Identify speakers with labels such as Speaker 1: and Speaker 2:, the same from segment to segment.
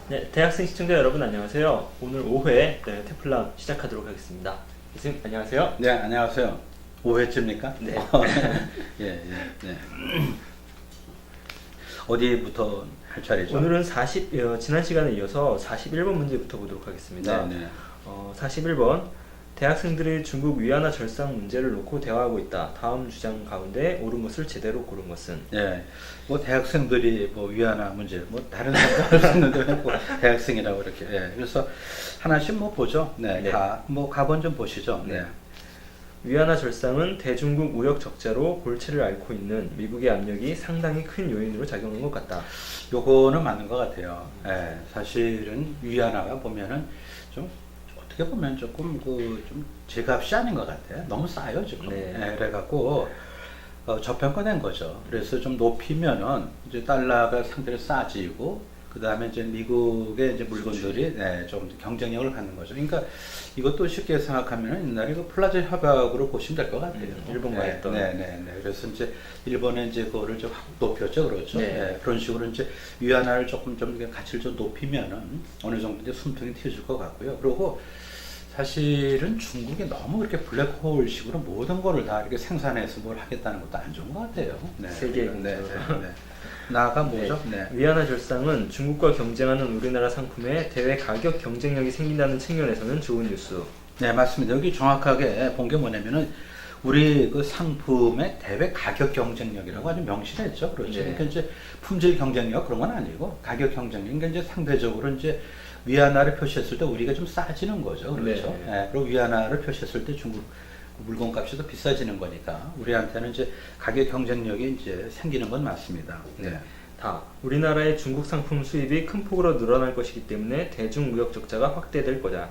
Speaker 1: 네, 대학생 시청자 여러분 안녕하세요. 오늘 5회 테플람 시작하도록 하겠습니다. 교수님 안녕하세요.
Speaker 2: 네, 안녕하세요. 5회째입니까?
Speaker 1: 네.
Speaker 2: 예, 예, 네. 어디부터 할 차례죠?
Speaker 1: 오늘은 지난 시간에 이어서 41번 문제부터 보도록 하겠습니다.
Speaker 2: 네, 네.
Speaker 1: 41번 대학생들이 중국 위안화 절상 문제를 놓고 대화하고 있다. 다음 주장 가운데 옳은 것을 제대로 고른 것은?
Speaker 2: 예, 뭐 대학생들이 뭐 위안화 문제, 뭐 다른 사람도 할 수 있는데 뭐 대학생이라고 이렇게. 예, 그래서 하나씩 뭐 보죠. 네,
Speaker 1: 네.
Speaker 2: 가본 좀 보시죠.
Speaker 1: 네.
Speaker 2: 네.
Speaker 1: 위안화 절상은 대중국 무역 적자로 골치를 앓고 있는 미국의 압력이 상당히 큰 요인으로 작용한 것 같다.
Speaker 2: 요거는 맞는 것 같아요. 예, 사실은 위안화가 보면은 좀 어떻게 보면 조금 좀 제값이 아닌 것 같아요. 너무 싸요 지금.
Speaker 1: 네.
Speaker 2: 예, 그래갖고 저평가된 거죠. 그래서 좀 높이면은 이제 달러가 상대로 싸지고 그 다음에 이제 미국의 이제 물건들이 좀 경쟁력을 갖는 거죠. 그러니까 이것도 쉽게 생각하면 옛날에 그 플라자 협약으로 보시면 될 것 같아요.
Speaker 1: 일본과 했던.
Speaker 2: 네. 그래서 이제 일본에 이제 그거를 좀 높였죠, 그렇죠.
Speaker 1: 네.
Speaker 2: 네, 그런 식으로 이제 위안화를 조금 가치를 좀 높이면은 어느 정도 이제 숨통이 튀어줄 것 같고요. 그리고 사실은 중국이 너무 그렇게 블랙홀식으로 모든 거를 다 이렇게 생산해서 뭘 하겠다는 것도 안 좋은 것 같아요. 네.
Speaker 1: 세계의
Speaker 2: 네.
Speaker 1: 경제로.
Speaker 2: 나아가 뭐죠?
Speaker 1: 네. 위안화 절상은 중국과 경쟁하는 우리나라 상품에 대외 가격 경쟁력이 생긴다는 측면에서는 좋은 뉴스.
Speaker 2: 네, 맞습니다. 여기 정확하게 본 게 뭐냐면은 우리 그 상품의 대외 가격 경쟁력이라고 아주 명시했죠. 그렇죠.
Speaker 1: 네.
Speaker 2: 그러니까 이제 품질 경쟁력 그런 건 아니고 가격 경쟁력. 그러니까 이제 상대적으로 이제 위안화를 표시했을 때 우리가 좀 싸지는 거죠. 그렇죠.
Speaker 1: 네.
Speaker 2: 네, 그리고 위안화를 표시했을 때 중국 물건값이 더 비싸지는 거니까 우리한테는 이제 가격 경쟁력이 이제 생기는 건 맞습니다. 네.
Speaker 1: 우리나라의 중국 상품 수입이 큰 폭으로 늘어날 것이기 때문에 대중 무역 적자가 확대될 거다.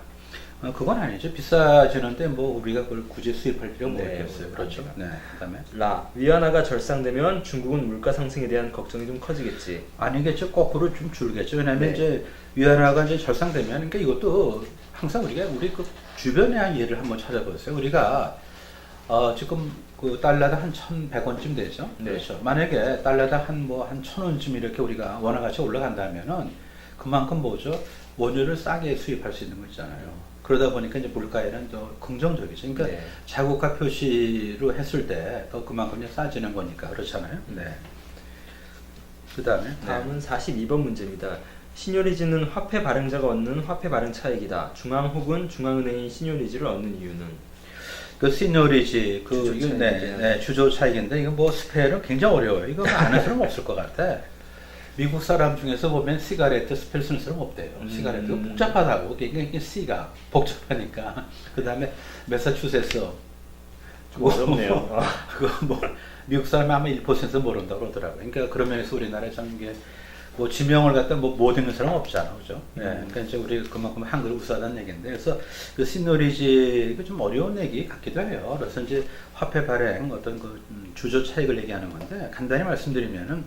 Speaker 2: 그건 아니죠. 비싸지는데 뭐 우리가 그걸 굳이 수입할 필요가
Speaker 1: 네,
Speaker 2: 뭐겠어요. 그렇죠. 네. 그다음에
Speaker 1: 위안화가 절상되면 중국은 물가 상승에 대한 걱정이 좀 커지겠지.
Speaker 2: 아니겠죠. 거꾸로 좀 줄겠죠. 왜냐면
Speaker 1: 네.
Speaker 2: 이제 위안화가 이제 절상되면, 그러니까 이것도 항상 우리 그 주변의 한 예를 한번 찾아보세요. 우리가 지금 그 달러당 한 1,100원쯤 되죠.
Speaker 1: 네.
Speaker 2: 그렇죠. 만약에 달러당 한 1,000원쯤 이렇게 우리가 원화가치 올라간다면은 그만큼 뭐죠? 원유를 싸게 수입할 수 있는 거 있잖아요. 그러다 보니까 이제 물가에는 더 긍정적이죠. 그러니까
Speaker 1: 네.
Speaker 2: 자국가 표시로 했을 때 더 그만큼 이제 싸지는 거니까 그렇잖아요. 네. 그다음에
Speaker 1: 다음은 42번 문제입니다. 신요리지는 화폐 발행자가 얻는 화폐 발행 차익이다. 중앙 혹은 중앙은행이 신요리지를 얻는 이유는?
Speaker 2: 그 시너리지
Speaker 1: 주조
Speaker 2: 이거
Speaker 1: 차익이죠.
Speaker 2: 주조 차익인데 이거 뭐 스펠은 굉장히 어려워요. 이거 아는 사람 없을 것 같아. 미국 사람 중에서 보면 시가레트 스펠 쓰는 사람 없대요. 시가레트 복잡하다고. 이게 C가 복잡하니까. 그 다음에 매사추세츠
Speaker 1: 좀 어렵네요.
Speaker 2: 그거 뭐 미국 사람이 아마 1% 모른다고 그러더라고요. 그러니까 그런 면에서 우리나라에 참 이게 뭐 지명을 갖다 뭐 못 읽는 사람 없잖아, 그죠? 예, 그러니까 이제 우리 그만큼 한글을 우수하다는 얘기인데, 그래서 그 시너리지 이거 좀 어려운 얘기 같기도 해요. 그래서 이제 화폐 발행 어떤 그 주조 차익을 얘기하는 건데, 간단히 말씀드리면은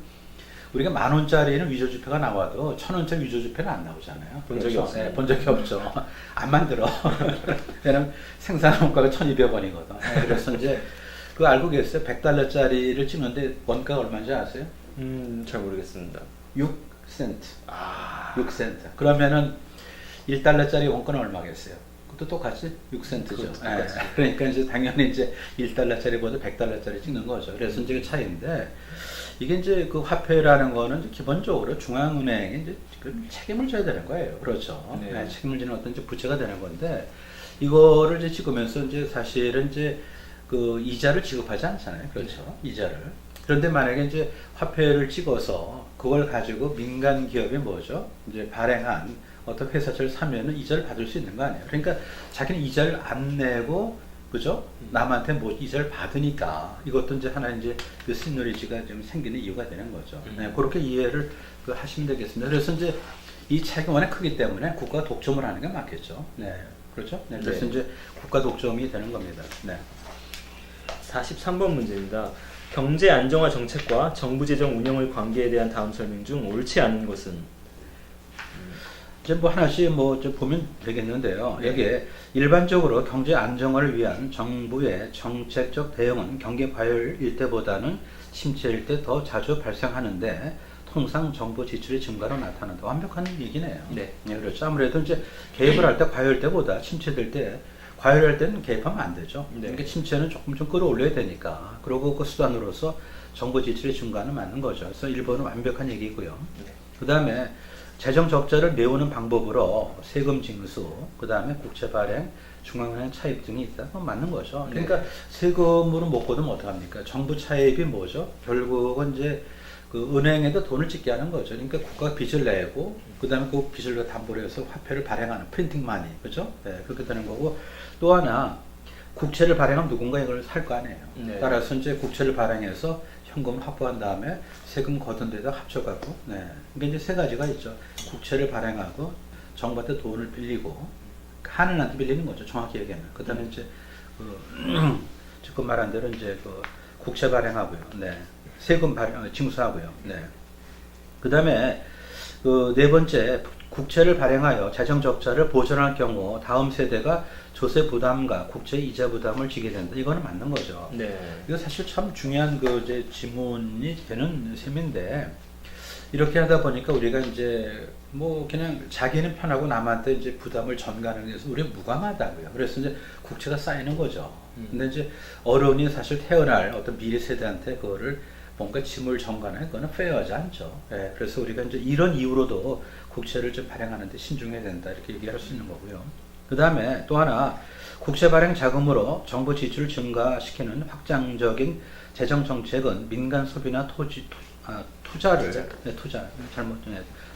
Speaker 2: 우리가 10,000원짜리는 위조지폐가 나와도 1,000원짜리 위조지폐는 안 나오잖아요.
Speaker 1: 본 적이
Speaker 2: 그렇죠?
Speaker 1: 없어요.
Speaker 2: 네, 본 적이 없죠. 안 만들어. 왜냐면 생산 원가가 1,200원이거든. 그래서 이제 그거 알고 계세요? 100달러짜리를 찍는데 원가가 얼마인지 아세요?
Speaker 1: 잘 모르겠습니다.
Speaker 2: 6센트. 6센트. 그러면은 1달러짜리 원가는 얼마겠어요? 그것도 똑같이 6센트죠. 그러니까 이제 당연히 이제 1달러짜리보다 100달러짜리 찍는 거죠. 그래서 이제 그 차이인데, 이게 이제 그 화폐라는 거는 이제 기본적으로 중앙은행이 이제 그 책임을 져야 되는 거예요. 그렇죠.
Speaker 1: 네.
Speaker 2: 책임을 지는 어떤 이제 부채가 되는 건데, 이거를 이제 찍으면서 이제 사실은 이제 그 이자를 지급하지 않잖아요. 그렇죠. 이자를. 그런데 만약에 이제 화폐를 찍어서 그걸 가지고 민간 기업이 뭐죠? 이제 발행한 어떤 회사처를 사면은 이자를 받을 수 있는 거 아니에요. 그러니까 자기는 이자를 안 내고, 그죠? 남한테 뭐 이자를 받으니까 이것도 이제 하나 이제 그 시너리지가 좀 생기는 이유가 되는 거죠. 네, 그렇게 이해를 하시면 되겠습니다. 그래서 이제 이 차이가 워낙 크기 때문에 국가 독점을 하는 게 맞겠죠. 네, 그렇죠? 네, 그래서
Speaker 1: 네.
Speaker 2: 이제 국가 독점이 되는 겁니다. 네.
Speaker 1: 43번 문제입니다. 경제 안정화 정책과 정부 재정 운영의 관계에 대한 다음 설명 중 옳지 않은 것은?
Speaker 2: 이제 뭐 하나씩 뭐 좀 보면 되겠는데요.
Speaker 1: 네.
Speaker 2: 여기에 일반적으로 경제 안정화를 위한 정부의 정책적 대응은 경기 과열일 때보다는 침체일 때 더 자주 발생하는데, 통상 정부 지출의 증가로 나타난다. 완벽한 얘기네요.
Speaker 1: 네.
Speaker 2: 네, 그렇죠. 아무래도 이제 개입을 할 때 과열될 때보다 침체될 때 과열할 때는 개입하면 안 되죠.
Speaker 1: 네.
Speaker 2: 그러니까 침체는 조금 좀 끌어올려야 되니까. 그리고 그 수단으로서 정부 지출의 증가는 맞는 거죠. 그래서 1번은 완벽한 얘기고요.
Speaker 1: 네.
Speaker 2: 그 다음에 재정 적자를 메우는 방법으로 세금 징수, 그 다음에 국채 발행, 중앙은행 차입 등이 있다. 그건 맞는 거죠. 그러니까 세금으로 못 걷으면 어떡합니까? 정부 차입이 뭐죠? 결국은 이제 그 은행에도 돈을 찍게 하는 거죠. 그러니까 국가가 빚을 내고, 그 다음에 그 빚을 담보로 해서 화폐를 발행하는 프린팅 마니, 그죠? 네, 그렇게 되는 거고, 또 하나, 국채를 발행하면 누군가 이걸 살 거 아니에요.
Speaker 1: 네.
Speaker 2: 따라서 이제 국채를 발행해서 현금을 확보한 다음에 세금 걷은 데다 합쳐가고, 네. 이게 이제 세 가지가 있죠. 국채를 발행하고, 정부한테 돈을 빌리고, 한은한테 빌리는 거죠. 정확히 얘기하면. 그 다음에 이제, 지금 말한 대로 이제 그 국채 발행하고요. 네. 세금 발행, 징수하고요. 네. 그 다음에 그 네 번째, 국채를 발행하여 재정 적자를 보전할 경우 다음 세대가 조세 부담과 국채 이자 부담을 지게 된다. 이거는 맞는 거죠.
Speaker 1: 네.
Speaker 2: 이거 사실 참 중요한 그 이제 지문이 되는 셈인데, 이렇게 하다 보니까 우리가 이제 뭐 그냥 자기는 편하고 남한테 이제 부담을 전가하는 데서 우리가 무감하다고요. 그래서 이제 국채가 쌓이는 거죠. 근데 이제 어른이 사실 태어날 어떤 미래 세대한테 그거를 뭔가 짐을 전가하는 거는 페어하지 않죠. 예, 그래서 우리가 이제 이런 이유로도 국채를 좀 발행하는데 신중해야 된다. 이렇게 얘기할 수 있는 거고요. 그 다음에 또 하나, 국채 발행 자금으로 정부 지출을 증가시키는 확장적인 재정 정책은 민간 소비나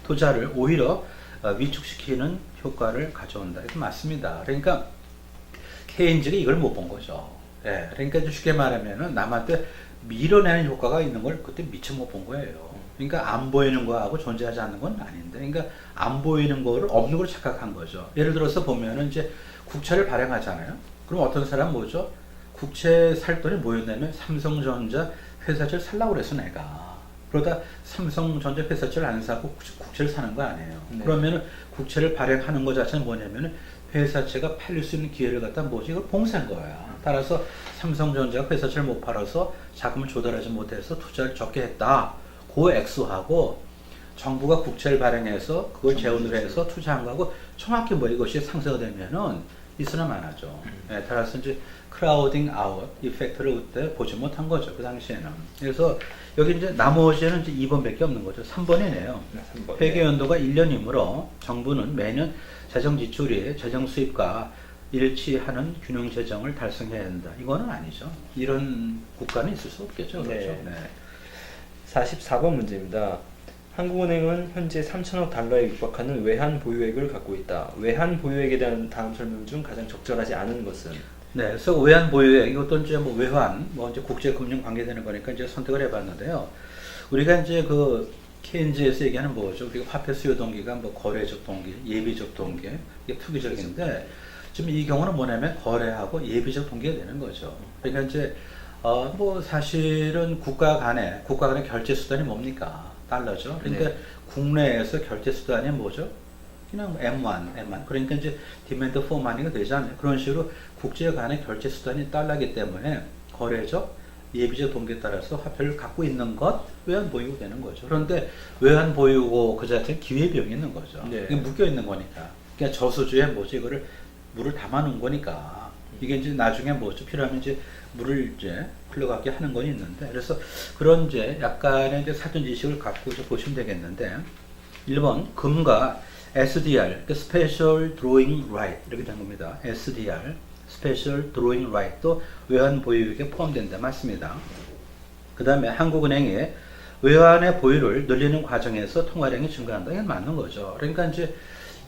Speaker 2: 투자를 오히려 위축시키는 효과를 가져온다. 이거 맞습니다. 그러니까 케인즈가 이걸 못 본 거죠. 예, 그러니까 쉽게 말하면은 남한테 밀어내는 효과가 있는 걸 그때 미처 못 본 거예요. 그러니까 안 보이는 거하고 존재하지 않는 건 아닌데, 그러니까 안 보이는 거를 없는 걸 착각한 거죠. 예를 들어서 보면은 이제 국채를 발행하잖아요. 그럼 어떤 사람 뭐죠? 국채 살 돈이 뭐였냐면 삼성전자 회사채를 살라고 그랬어 내가. 그러다 삼성전자 회사채를 안 사고 국채를 사는 거 아니에요.
Speaker 1: 네.
Speaker 2: 그러면은 국채를 발행하는 거 자체는 뭐냐면은 회사채가 팔릴 수 있는 기회를 갖다 뭐지? 이걸 봉쇄한 거야. 따라서 삼성전자가 회사채를 못 팔아서 자금을 조달하지 못해서 투자를 적게 했다. 그 액수하고 정부가 국채를 발행해서 그걸 재원으로 해서 투자한 거하고 정확히 뭐 이것이 상쇄가 되면은 있으나 마나죠. 네, 따라서 이제 크라우딩 아웃 이펙트를 그때 보지 못한 거죠. 그 당시에는. 그래서 여기 이제 나머지는 이제 2번밖에 없는 거죠. 3번이네요.
Speaker 1: 3번.
Speaker 2: 회계 연도가 1년이므로 정부는 매년 재정 지출이 재정 수입과 일치하는 균형 재정을 달성해야 한다. 이거는 아니죠. 이런 국가는 있을 수 없겠죠. 그렇죠?
Speaker 1: 네.
Speaker 2: 네.
Speaker 1: 44번 문제입니다. 한국은행은 현재 3천억 달러에 육박하는 외환 보유액을 갖고 있다. 외환 보유액에 대한 다음 설명 중 가장 적절하지 않은 것은?
Speaker 2: 네, 그래서 외환 보유액, 이것도 이제 뭐 외환, 뭐 이제 국제 금융 관계되는 거니까 이제 선택을 해봤는데요. 우리가 이제 그 케인즈에서 얘기하는 뭐죠? 우리가 화폐 수요 동기가 뭐 거래적 동기, 예비적 동기, 이게 투기적인데 지금 이 경우는 뭐냐면 거래하고 예비적 동기가 되는 거죠. 그러니까 이제 뭐 사실은 국가 간의 결제 수단이 뭡니까? 달러죠. 그러니까
Speaker 1: 네.
Speaker 2: 국내에서 결제 수단이 뭐죠? 그냥 M1. 그러니까 이제 디맨드 포 마니가 되지 않나요? 그런 식으로 국제 간의 결제 수단이 달러기 때문에 거래적, 예비적 동기에 따라서 화폐를 갖고 있는 것 외환 보유고 되는 거죠. 그런데 외환 보유고 그 자체는 기회비용이 있는 거죠.
Speaker 1: 네.
Speaker 2: 이게 묶여 있는 거니까. 그러니까 저수주에 뭐지 이거를 물을 담아 놓은 거니까. 이게 이제 나중에 뭐죠? 필요하면 이제 물을 이제 흘러가게 하는 건 있는데, 그래서 그런 이제 약간의 이제 사전 지식을 갖고 이제 보시면 되겠는데, 1번 금과 SDR, 그 Special Drawing Right 이렇게 된 겁니다. SDR, Special Drawing Right도 외환 보유액에 포함된다. 맞습니다. 그 다음에 한국은행이 외환의 보유를 늘리는 과정에서 통화량이 증가한다. 이건 맞는 거죠. 그러니까 이제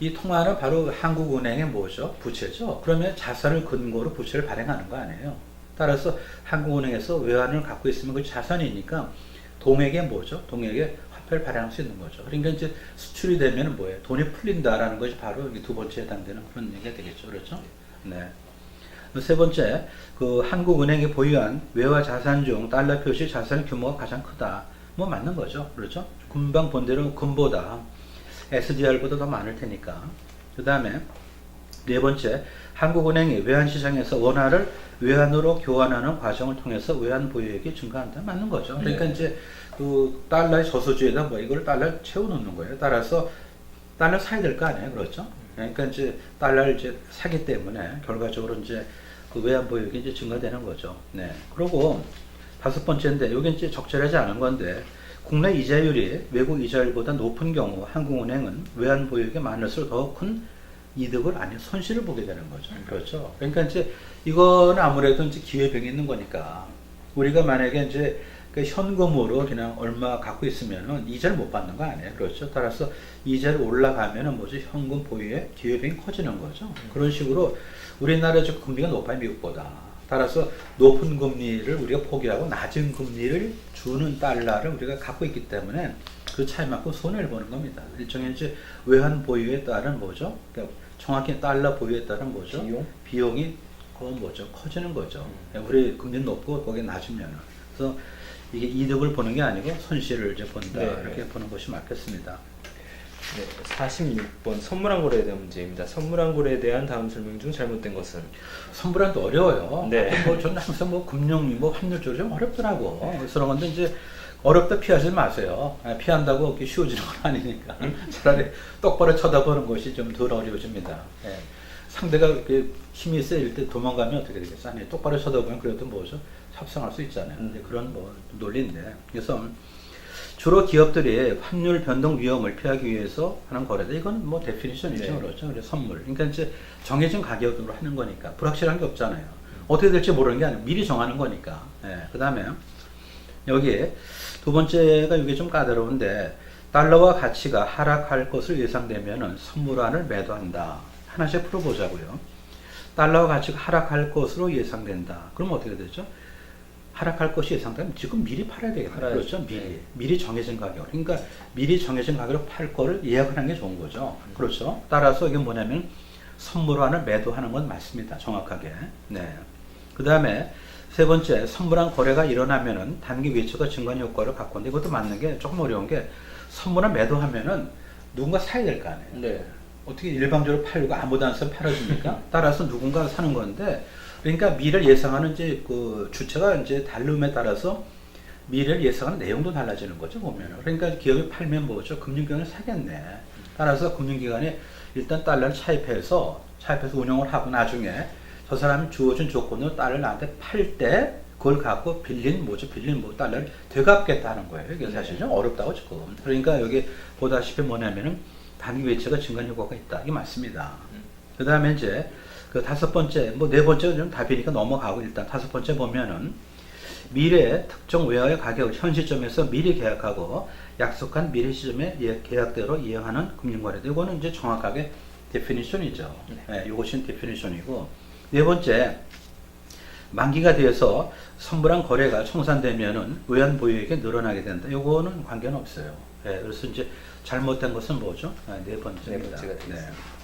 Speaker 2: 이 통화는 바로 한국은행의 뭐죠? 부채죠. 그러면 자산을 근거로 부채를 발행하는 거 아니에요. 따라서 한국은행에서 외환을 갖고 있으면 그 자산이니까 동액에 뭐죠? 동액에 화폐를 발행할 수 있는 거죠. 그러니까 이제 수출이 되면 뭐예요? 돈이 풀린다라는 것이 바로 두 번째 해당되는 그런 얘기가 되겠죠. 그렇죠? 네. 세 번째, 그 한국은행이 보유한 외화 자산 중 달러 표시 자산 규모가 가장 크다. 뭐 맞는 거죠. 그렇죠? 금방 본 대로 금보다 SDR보다 더 많을 테니까. 그 다음에 네 번째, 한국은행이 외환시장에서 원화를 외환으로 교환하는 과정을 통해서 외환 보유액이 증가한다. 맞는 거죠. 그러니까
Speaker 1: 네.
Speaker 2: 이제 그 달러의 저소주에다 뭐 이걸 달러를 채워놓는 거예요. 따라서 달러 사야 될 거 아니에요. 그렇죠? 그러니까 이제 달러를 이제 사기 때문에 결과적으로 이제 그 외환 보유액이 이제 증가되는 거죠. 네. 그리고 다섯 번째인데, 이게 이제 적절하지 않은 건데, 국내 이자율이 외국 이자율보다 높은 경우 한국은행은 외환 보유액이 많을수록 더 큰 이득을 아니 손실을 보게 되는 거죠. 그렇죠. 그러니까 이제 이건 아무래도 이제 기회병이 있는 거니까 우리가 만약에 이제 그 현금으로 그냥 얼마 갖고 있으면은 이자를 못 받는 거 아니에요. 그렇죠. 따라서 이자를 올라가면은 뭐지 현금 보유에 기회병이 커지는 거죠. 그런 식으로 우리나라 즉 금리가 높아요, 미국보다. 따라서 높은 금리를 우리가 포기하고 낮은 금리를 주는 달러를 우리가 갖고 있기 때문에 그 차이만큼 손해를 보는 겁니다. 일종의 이제 외환 보유에 따른 뭐죠? 그러니까 정확히 달러 보유에 따른 뭐죠? 비용이 그 뭐죠? 커지는 거죠. 우리 금리 높고 거기 낮으면. 그래서 이게 이득을 보는 게 아니고 손실을 이제 본다.
Speaker 1: 네.
Speaker 2: 이렇게 보는 것이 맞겠습니다.
Speaker 1: 네, 46번 선물한 거래에 대한 문제입니다. 선물한 거래에 대한 다음 설명 중 잘못된 것은?
Speaker 2: 선불한도 어려워요.
Speaker 1: 네.
Speaker 2: 뭐 저는 항상 뭐 금융, 뭐 환율 쪽이 좀 어렵더라고. 그런 건데 이제 어렵다 피하지 마세요. 피한다고 이렇게 쉬워지는 건 아니니까. 차라리 똑바로 쳐다보는 것이 좀 덜 어려워집니다. 예. 상대가 이렇게 힘이 세일 때 도망가면 어떻게 되겠어요? 아니, 똑바로 쳐다보면 그래도 뭐죠? 협상할 수 있잖아요. 근데 그런 뭐 논리인데. 그래서 주로 기업들이 환율 변동 위험을 피하기 위해서 하는 거래다. 이건 뭐 데피니션이죠.
Speaker 1: 네.
Speaker 2: 그렇죠. 그래서 선물. 그러니까 이제 정해진 가격으로 하는 거니까 불확실한 게 없잖아요. 어떻게 될지 모르는 게 아니라 미리 정하는 거니까. 예. 그 다음에 여기에 두 번째가 이게 좀 까다로운데, 달러와 가치가 하락할 것을 예상되면 선물안을 매도한다. 하나씩 풀어보자고요. 달러와 가치가 하락할 것으로 예상된다. 그럼 어떻게 되죠? 하락할 것이 예상되면 지금 미리 팔아야 되겠다. 그렇죠? 미리. 미리 정해진 가격. 그러니까 미리 정해진 가격으로 팔 거를 예약하는 게 좋은 거죠. 그렇죠? 따라서 이게 뭐냐면 선물안을 매도하는 건 맞습니다. 정확하게. 네. 그 다음에 세 번째, 선물안 거래가 일어나면은 단기 외채가 증가 효과를 갖고 있는데, 이것도 맞는 게 조금 어려운 게, 선물안 매도하면은 누군가 사야 될 거 아니에요.
Speaker 1: 네.
Speaker 2: 어떻게 일방적으로 팔고 아무도 안 사면 팔아줍니까? 따라서 누군가 사는 건데, 그러니까 미래를 예상하는 이제 그 주체가 이제 다름에 따라서 미래를 예상하는 내용도 달라지는 거죠, 보면은. 그러니까 기업이 팔면 뭐죠? 금융기관이 사겠네. 따라서 금융기관이 일단 달러를 차입해서 운영을 하고 나중에 저 사람이 주어진 조건으로 달러를 나한테 팔 때 그걸 갖고 빌린 뭐 달러를 되갚겠다 하는 거예요. 이게 사실 좀 어렵다고 지금. 그러니까 여기 보다시피 뭐냐면은 단기 외채가 증가 효과가 있다. 이게 맞습니다. 그 다음에 이제 그 다섯 번째, 뭐 네 번째는 좀 답이니까 넘어가고, 일단 다섯 번째 보면은 미래 특정 외화의 가격을 현 시점에서 미리 계약하고 약속한 미래 시점에 계약대로 이행하는 금융거래다. 이거는 이제 정확하게 데피니션이죠. 네, 이것이 데피니션이고, 네 번째, 만기가 돼서 선불한 거래가 청산되면은 외환 보유액이 늘어나게 된다. 이거는 관계는 없어요. 네, 그래서 이제 잘못된 것은 뭐죠? 네 번째입니다.
Speaker 1: 네 번째가 되겠습니다.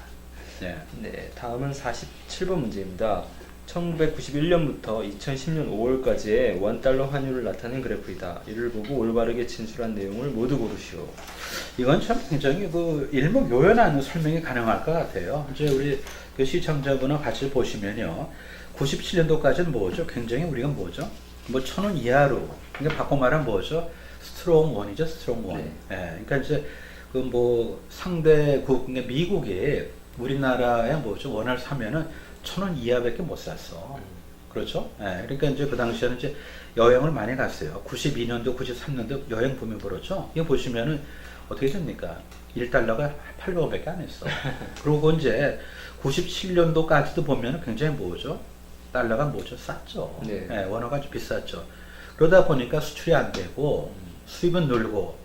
Speaker 2: 네.
Speaker 1: 네, 다음은 47번 문제입니다. 1991년부터 2010년 5월까지의 원달러 환율을 나타낸 그래프이다. 이를 보고 올바르게 진술한 내용을 모두 고르시오.
Speaker 2: 이건 참 굉장히 그 일목요연한 설명이 가능할 것 같아요. 이제 우리 그 시청자분과 같이 보시면요. 97년도까지는 뭐죠? 굉장히 우리가 뭐죠? 뭐 1,000원 이하로. 그러니까 바꿔 말하면 뭐죠? 스트롱 원이죠, 스트롱 원.
Speaker 1: 네.
Speaker 2: 예, 그러니까 이제 그 뭐 상대국, 그러니까 미국이 우리나라에 뭐죠? 원화를 사면은 1,000원 이하밖에 못 샀어. 그렇죠? 예, 그러니까 이제 그 당시에는 이제 여행을 많이 갔어요. 92년도, 93년도 여행 보면 그렇죠? 이거 보시면은 어떻게 됩니까? 1달러가 800원밖에 안 했어. 그리고 이제 97년도까지도 보면 굉장히 뭐죠? 달러가 뭐죠? 쌌죠.
Speaker 1: 네.
Speaker 2: 예, 원화가 아주 비쌌죠. 그러다 보니까 수출이 안 되고 수입은 늘고,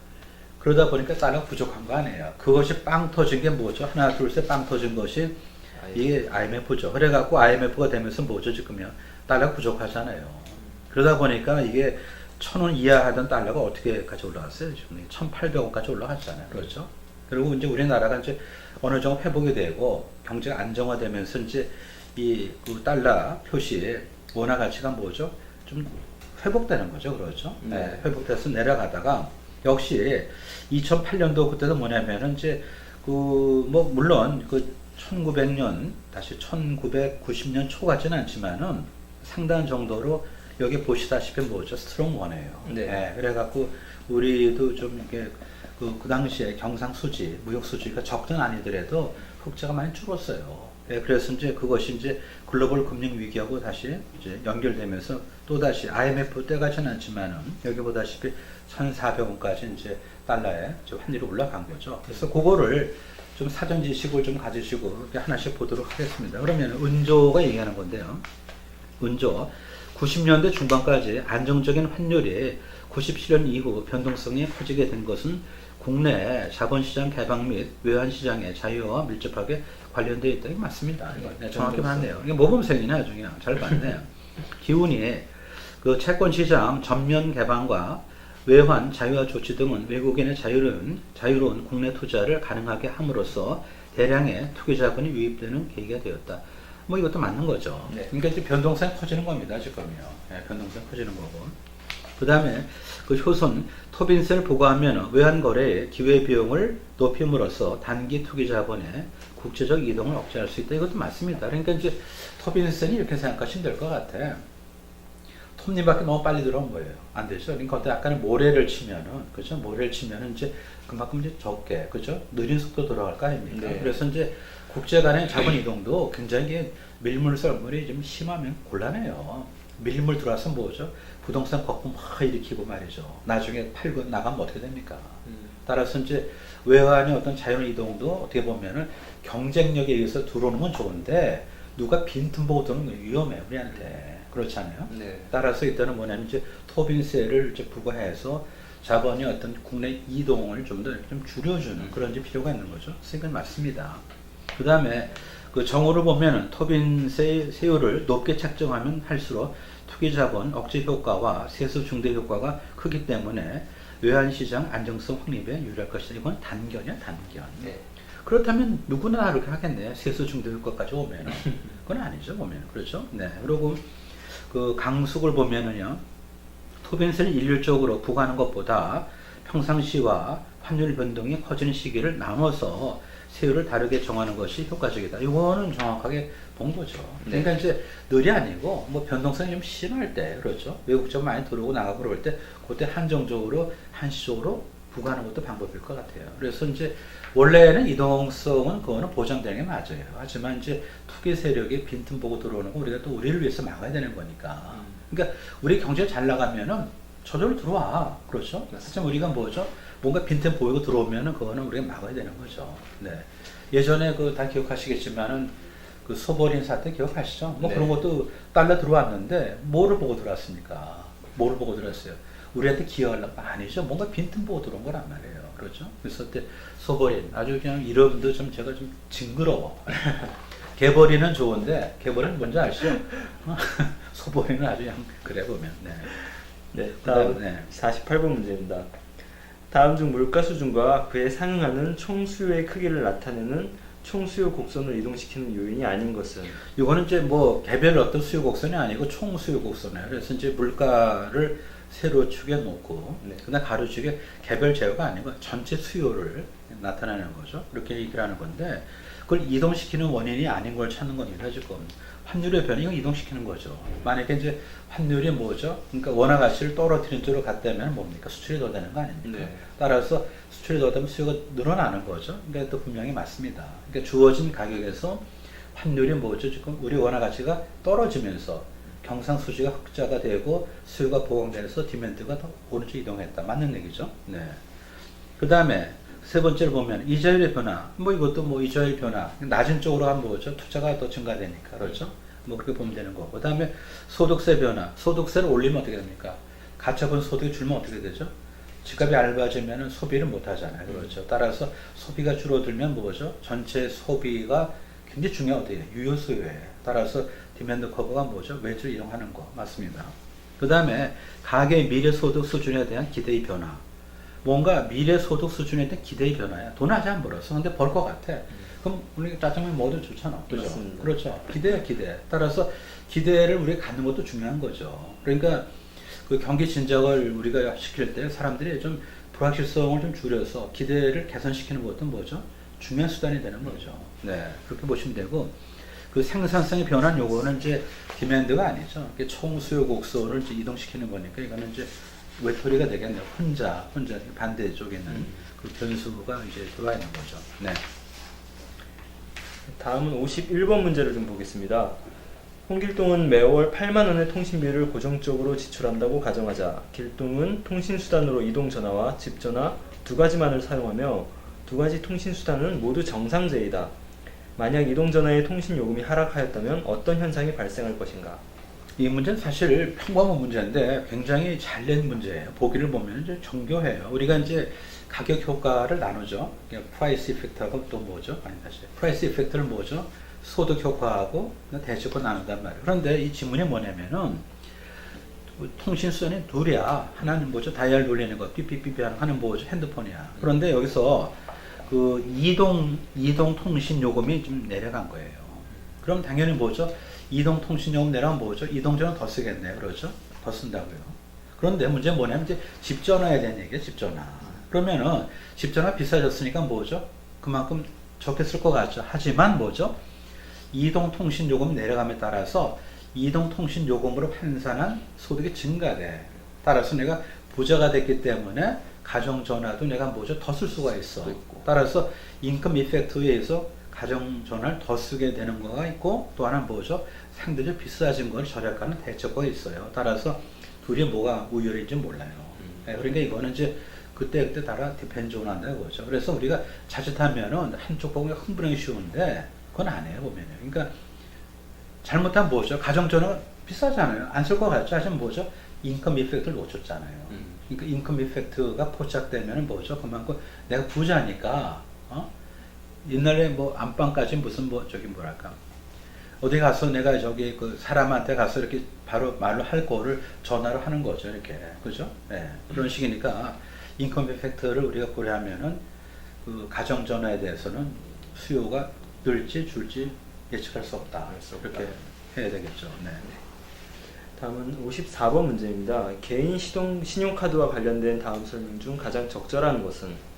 Speaker 2: 그러다 보니까 달러가 부족한 거 아니에요. 그것이 빵 터진 게 뭐죠? 하나, 둘, 셋 빵 터진 것이 이게 IMF죠. 그래갖고 IMF가 되면서 뭐죠? 지금요? 달러가 부족하잖아요. 그러다 보니까 이게 1,000원 이하 하던 달러가 어떻게까지 올라갔어요? 지금 1,800원까지 올라갔잖아요. 그렇죠? 그리고 이제 우리나라가 이제 어느 정도 회복이 되고 경제가 안정화되면서 이제 이 그 달러 표시 원화 가치가 뭐죠? 좀 회복되는 거죠. 그렇죠?
Speaker 1: 네.
Speaker 2: 네, 회복돼서 내려가다가 역시 2008년도 그때도 뭐냐면은 이제 그 뭐 물론 그 1900년 다시 1990년 초 같지는 않지만은 상당 정도로 여기 보시다시피 뭐죠? 스트롱 원이에요.
Speaker 1: 네.
Speaker 2: 그래갖고 우리도 좀 이렇게 그 당시에 경상 수지, 무역 수지가 적든 아니더라도 흑자가 많이 줄었어요. 그래서 이제 그것이 이제 글로벌 금융 위기하고 다시 이제 연결되면서 또 다시 IMF 때 같지는 않지만은 여기 보다시피 1,400원까지 이제 달러에 이제 환율이 올라간 거죠. 그래서 그거를 좀 사전 지식을 좀 가지시고 이렇게 하나씩 보도록 하겠습니다. 그러면 은조가 얘기하는 건데요. 은조 90년대 중반까지 안정적인 환율이 97년 이후 변동성이 커지게 된 것은 국내 자본시장 개방 및 외환시장의 자유화와 밀접하게 관련되어 있다. 이게 맞습니다. 네, 정확히 맞네요. 이게 모범생이네, 아주 그냥. 잘 봤네. 기운이 그 채권시장 전면 개방과 외환 자유화 조치 등은 외국인의 자유로운 국내 투자를 가능하게 함으로써 대량의 투기 자본이 유입되는 계기가 되었다. 뭐 이것도 맞는 거죠.
Speaker 1: 네.
Speaker 2: 그러니까 이제 변동성이 커지는 겁니다, 지금요. 네, 변동성이 커지는 거고. 그 다음에 그 효손 토빈세를 부과하면 외환 거래의 기회 비용을 높임으로써 단기 투기 자본의 국제적 이동을 억제할 수 있다. 이것도 맞습니다. 그러니까 이제 토빈세는 이렇게 생각하시면 될 것 같아. 톱니바퀴 너무 빨리 들어온 거예요. 안 되죠. 그러니까 어떤 약간의 모래를 치면은, 그죠? 모래를 치면은 이제 그만큼 이제 적게, 그죠? 느린 속도 들어갈 거 아닙니까?
Speaker 1: 네.
Speaker 2: 그래서 이제 국제 간의 자본 이동도 굉장히 밀물 썰물이 좀 심하면 곤란해요. 밀물 들어와서 뭐죠? 부동산 거품 막 일으키고 말이죠. 나중에 팔고 나가면 어떻게 됩니까? 따라서 이제 외환의 어떤 자연 이동도 어떻게 보면은 경쟁력에 의해서 들어오는 건 좋은데 누가 빈틈 보고 들어오는 건 위험해요, 우리한테. 그렇잖아요.
Speaker 1: 네.
Speaker 2: 따라서 이때는 뭐냐면 이제 토빈세를 이제 부과해서 자본이 어떤 국내 이동을 좀 더 좀 줄여주는 그런 이제 필요가 있는 거죠. 그러니까 맞습니다. 그 다음에 그 정오를 보면은 토빈세 세율을 높게 책정하면 할수록 투기 자본 억제 효과와 세수 중대 효과가 크기 때문에 외환시장 안정성 확립에 유리할 것이다. 이건 단견이야, 단견.
Speaker 1: 네.
Speaker 2: 그렇다면 누구나 그렇게 하겠네. 세수 중대 효과까지 오면은. 그건 아니죠, 보면. 그렇죠? 네. 그리고 그 강숙을 보면은요, 토빈세를 일률적으로 부과하는 것보다 평상시와 환율 변동이 커지는 시기를 나눠서 세율을 다르게 정하는 것이 효과적이다. 이거는 정확하게 본 거죠.
Speaker 1: 네.
Speaker 2: 그러니까 이제 늘이 아니고 뭐 변동성이 좀 심할 때, 그렇죠. 외국적 많이 들어오고 나가고 그럴 때 그때 한정적으로 한시적으로 부과하는 것도 방법일 것 같아요. 그래서 이제 원래는 이동성은 그거는 보장되는 게 맞아요. 하지만 이제 투기 세력이 빈틈 보고 들어오는 거 우리가 또 우리를 위해서 막아야 되는 거니까. 그러니까 우리 경제 잘 나가면은 저절로 들어와. 그렇죠? 하지만 우리가 뭐죠? 뭔가 빈틈 보이고 들어오면은 그거는 우리가 막아야 되는 거죠. 네. 예전에 그 다 기억하시겠지만은 그 소버린 사태 기억하시죠? 뭐
Speaker 1: 네.
Speaker 2: 그런 것도 달러 들어왔는데 뭐를 보고 들어왔습니까? 뭐를 보고 들어왔어요? 우리한테 기여하려고 아니죠. 뭔가 빈틈 보고 들어온 거란 말이에요. 그렇죠? 그래서 그때 소버린 아주 그냥 이름도 좀 제가 좀 징그러워. 개버리는 좋은데 개버리는 뭔지 아시죠? 소버리는 아주 그냥 그래 보면. 네.
Speaker 1: 네, 다음
Speaker 2: 그다음, 네.
Speaker 1: 48번 문제입니다. 다음 중 물가 수준과 그에 상응하는 총수요의 크기를 나타내는 총수요 곡선을 이동시키는 요인이 아닌 것은?
Speaker 2: 이거는 이제 뭐 개별 어떤 수요 곡선이 아니고 총 수요 곡선이에요. 그래서 이제 물가를 세로 축에 놓고,
Speaker 1: 네.
Speaker 2: 그다음 가로축에 개별 제어가 아니고 전체 수요를 나타내는 거죠. 그렇게 얘기를 하는 건데, 그걸 이동시키는 원인이 아닌 걸 찾는 겁니다. 지금 환율의 변이가 이동시키는 거죠. 만약에 이제 환율이 뭐죠? 그러니까 원화 가치를 떨어뜨리는 쪽으로 갔다면 뭡니까? 수출이 더 되는 거 아닙니까?
Speaker 1: 네.
Speaker 2: 따라서 수출이 더 되면 수요가 늘어나는 거죠. 그러니까 또 분명히 맞습니다. 그러니까 주어진 가격에서 환율이 뭐죠? 지금 우리 원화 가치가 떨어지면서 경상수지가 흑자가 되고 수요가 보강돼서 디맨드가 더 오른쪽 이동했다. 맞는 얘기죠. 네. 그 다음에 세 번째를 보면 이자율의 변화. 뭐 이것도 뭐 이자율 변화. 낮은 쪽으로 하면 뭐죠? 투자가 더 증가되니까. 그렇죠? 뭐 그렇게 보면 되는 거고. 그 다음에 소득세 변화. 소득세를 올리면 어떻게 됩니까? 가처분 소득이 줄면 어떻게 되죠? 집값이 얇아지면 소비를 못 하잖아요. 그렇죠? 따라서 소비가 줄어들면 뭐죠? 전체 소비가 굉장히 중요하대요. 유효 수요에 따라서 디맨드 커버가 뭐죠? 외주 이용하는 거 맞습니다. 그 다음에 가계의 미래 소득 수준에 대한 기대의 변화. 뭔가 미래 소득 수준에 대한 기대의 변화야. 돈 아직 안 벌었어. 근데 벌 것 같아. 그럼 우리 짜장면 먹어도 좋잖아. 그죠?
Speaker 1: 맞습니다.
Speaker 2: 그렇죠. 기대야 기대. 따라서 기대를 우리가 갖는 것도 중요한 거죠. 그러니까 그 경기 진작을 우리가 시킬 때 사람들이 좀 불확실성을 좀 줄여서 기대를 개선시키는 것도 뭐죠? 중요한 수단이 되는 거죠. 네, 그렇게 보시면 되고 그 생산성의 변화는 요거는 이제 디맨드가 아니죠. 총 수요 곡선을 이제 이동시키는 거니까 이거는 이제 외톨이가 되겠네요. 혼자 반대쪽에 있는 그 변수가 이제 들어와 있는 거죠. 네.
Speaker 1: 다음은 51번 문제를 좀 보겠습니다. 홍길동은 매월 8만 원의 통신비를 고정적으로 지출한다고 가정하자 길동은 통신수단으로 이동전화와 집전화 두 가지만을 사용하며 두 가지 통신수단은 모두 정상제이다. 만약 이동전화의 통신요금이 하락하였다면 어떤 현상이 발생할 것인가?
Speaker 2: 이 문제는 사실 평범한 문제인데 굉장히 잘 낸 문제예요. 보기를 보면 이제 정교해요. 우리가 이제 가격 효과를 나누죠. 프라이스 이펙트하고 또 뭐죠? 아니 다시 프라이스 이펙트를 뭐죠? 소득 효과하고 대체효과 나눈단 말이에요. 그런데 이 지문이 뭐냐면은 통신수단이 둘이야. 하나는 뭐죠? 다이얼 돌리는 거, 삐삐삐삐 하는 뭐죠? 핸드폰이야. 그런데 여기서 그 이동 통신 요금이 좀 내려간 거예요. 그럼 당연히 뭐죠? 이동 통신 요금 내려가면 뭐죠? 이동전화 더 쓰겠네요. 그렇죠? 더 쓴다고요. 그런데 문제는 뭐냐면 이제 집 전화에 대한 얘기예요. 집 전화. 그러면은 집 전화 비싸졌으니까 뭐죠? 그만큼 적게 쓸 것 같죠. 하지만 뭐죠? 이동 통신 요금이 내려감에 따라서 이동 통신 요금으로 환산한 소득이 증가돼. 따라서 내가 부자가 됐기 때문에 가정 전화도 내가 뭐죠? 더 쓸 수가 있어. 따라서 인컴 이펙트에 의해서 가정 전화를 더 쓰게 되는 거가 있고 또 하나는 뭐죠? 상대적으로 비싸진 걸 절약하는 대처가 있어요. 따라서 둘이 뭐가 우열인지 몰라요. 네, 그러니까 이거는 이제 그때 따라 디펜드 온 한다는 거죠. 그래서 우리가 자칫하면은 한쪽 보면 흥분하기 쉬운데 그건 아니에요 보면요. 그러니까 잘못하면 뭐죠? 가정 전화가 비싸잖아요. 안 쓸 것 같죠? 하지만 뭐죠? 인컴 이펙트를 놓쳤잖아요. 그러니까 인컴 이펙트가 포착되면 뭐죠? 그만큼 내가 부자니까 옛날에 뭐 안방까지 무슨 뭐 저기 뭐랄까 어디 가서 내가 저기 그 사람한테 가서 이렇게 바로 말로 할 거를 전화로 하는 거죠. 이렇게 그죠? 네. 그런 식이니까 인컴 이펙트를 우리가 고려하면은 그 가정 전화에 대해서는 수요가 늘지 줄지 예측할 수 없다. 그렇게 해야 되겠죠. 네.
Speaker 1: 다음은 54번 문제입니다. 개인 신용카드와 관련된 다음 설명 중 가장 적절한 것은?